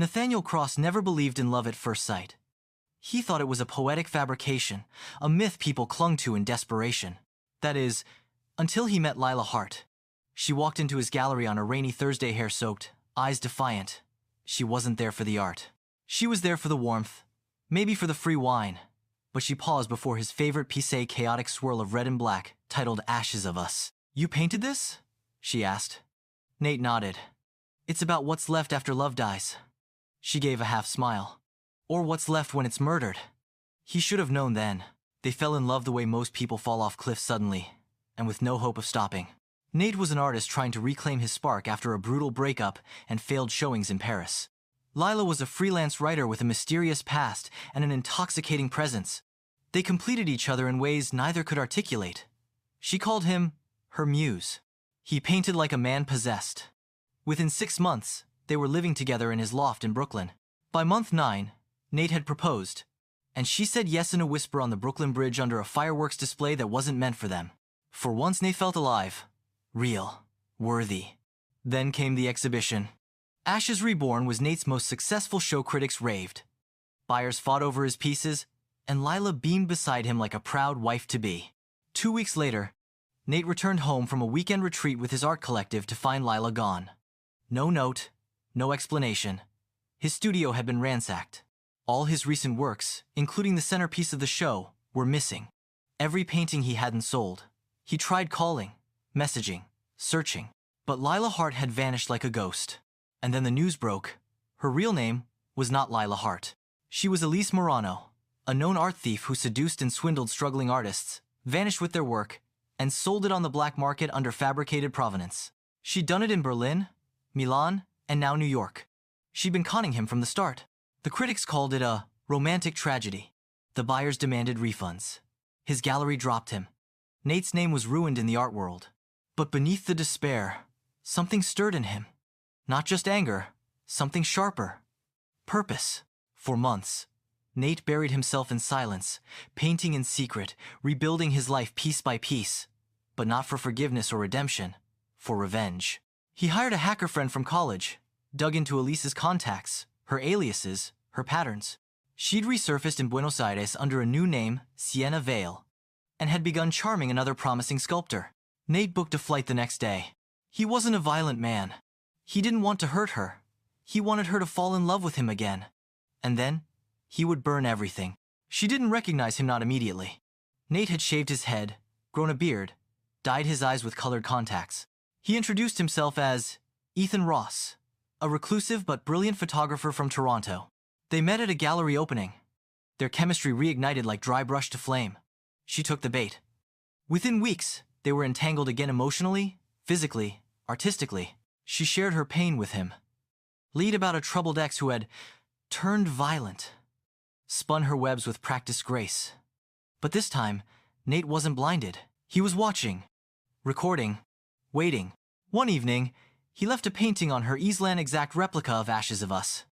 Nathaniel Cross never believed in love at first sight. He thought it was a poetic fabrication, a myth people clung to in desperation. That is, until he met Lila Hart. She walked into his gallery on a rainy Thursday, hair soaked, eyes defiant. She wasn't there for the art. She was there for the warmth, maybe for the free wine. But she paused before his favorite piece, a chaotic swirl of red and black, titled Ashes of Us. "You painted this?" she asked. Nate nodded. "It's about what's left after love dies." She gave a half smile. "Or what's left when it's murdered." He should have known then. They fell in love the way most people fall off cliffs suddenly, and with no hope of stopping. Nate was an artist trying to reclaim his spark after a brutal breakup and failed showings in Paris. Lila was a freelance writer with a mysterious past and an intoxicating presence. They completed each other in ways neither could articulate. She called him her muse. He painted like a man possessed. Within 6 months, they were living together in his loft in Brooklyn. By month 9, Nate had proposed, and she said yes in a whisper on the Brooklyn Bridge under a fireworks display that wasn't meant for them. For once, Nate felt alive, real, worthy. Then came the exhibition. Ashes Reborn was Nate's most successful show. Critics raved. Buyers fought over his pieces, and Lila beamed beside him like a proud wife-to-be. 2 weeks later, Nate returned home from a weekend retreat with his art collective to find Lila gone. No note, no explanation. His studio had been ransacked. All his recent works, including the centerpiece of the show, were missing. Every painting he hadn't sold. He tried calling, messaging, searching, but Lila Hart had vanished like a ghost. And then the news broke. Her real name was not Lila Hart. She was Elise Morano, a known art thief who seduced and swindled struggling artists, vanished with their work, and sold it on the black market under fabricated provenance. She'd done it in Berlin, Milan, and now New York. She'd been conning him from the start. The critics called it a romantic tragedy. The buyers demanded refunds. His gallery dropped him. Nate's name was ruined in the art world. But beneath the despair, something stirred in him. Not just anger, something sharper. Purpose. For months, Nate buried himself in silence, painting in secret, rebuilding his life piece by piece. But not for forgiveness or redemption, for revenge. He hired a hacker friend from college, dug into Elise's contacts, her aliases, her patterns. She'd resurfaced in Buenos Aires under a new name, Sienna Vale, and had begun charming another promising sculptor. Nate booked a flight the next day. He wasn't a violent man. He didn't want to hurt her. He wanted her to fall in love with him again. And then, he would burn everything. She didn't recognize him, not immediately. Nate had shaved his head, grown a beard, dyed his eyes with colored contacts. He introduced himself as Ethan Ross, a reclusive but brilliant photographer from Toronto. They met at a gallery opening. Their chemistry reignited like dry brush to flame. She took the bait. Within weeks, they were entangled again emotionally, physically, artistically. She shared her pain with him. Lead about a troubled ex who had turned violent. Spun her webs with practiced grace. But this time, Nate wasn't blinded. He was watching, recording, waiting. One evening, he left a painting on her easel, an exact replica of Ashes of Us.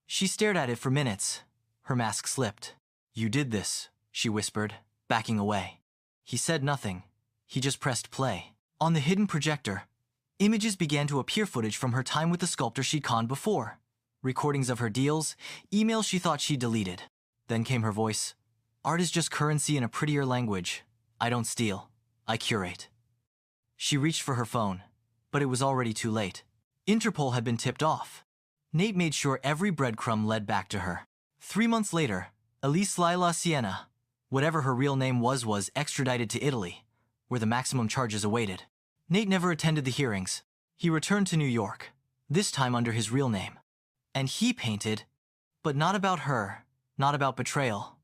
She stared at it for minutes. Her mask slipped. "You did this," she whispered, backing away. He said nothing. He just pressed play. On the hidden projector, images began to appear, footage from her time with the sculptor she'd conned before. Recordings of her deals, emails she thought she'd deleted. Then came her voice. "Art is just currency in a prettier language. I don't steal. I curate." She reached for her phone, but it was already too late. Interpol had been tipped off. Nate made sure every breadcrumb led back to her. 3 months later, Elise Lila Sienna, whatever her real name was extradited to Italy, where the maximum charges awaited. Nate never attended the hearings. He returned to New York, this time under his real name. And he painted, but not about her, not about betrayal.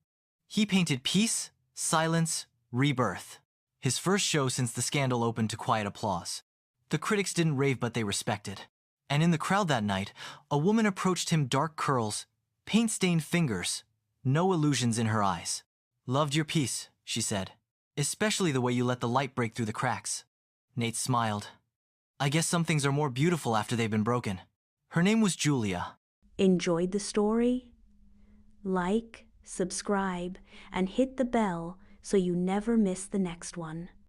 He painted peace, silence, rebirth. His first show since the scandal opened to quiet applause. The critics didn't rave, but they respected. And in the crowd that night, a woman approached him, dark curls, paint-stained fingers, no illusions in her eyes. "Loved your piece," she said, "especially the way you let the light break through the cracks." Nate smiled. "I guess some things are more beautiful after they've been broken." Her name was Julia. Enjoyed the story? Like, subscribe, and hit the bell so you never miss the next one.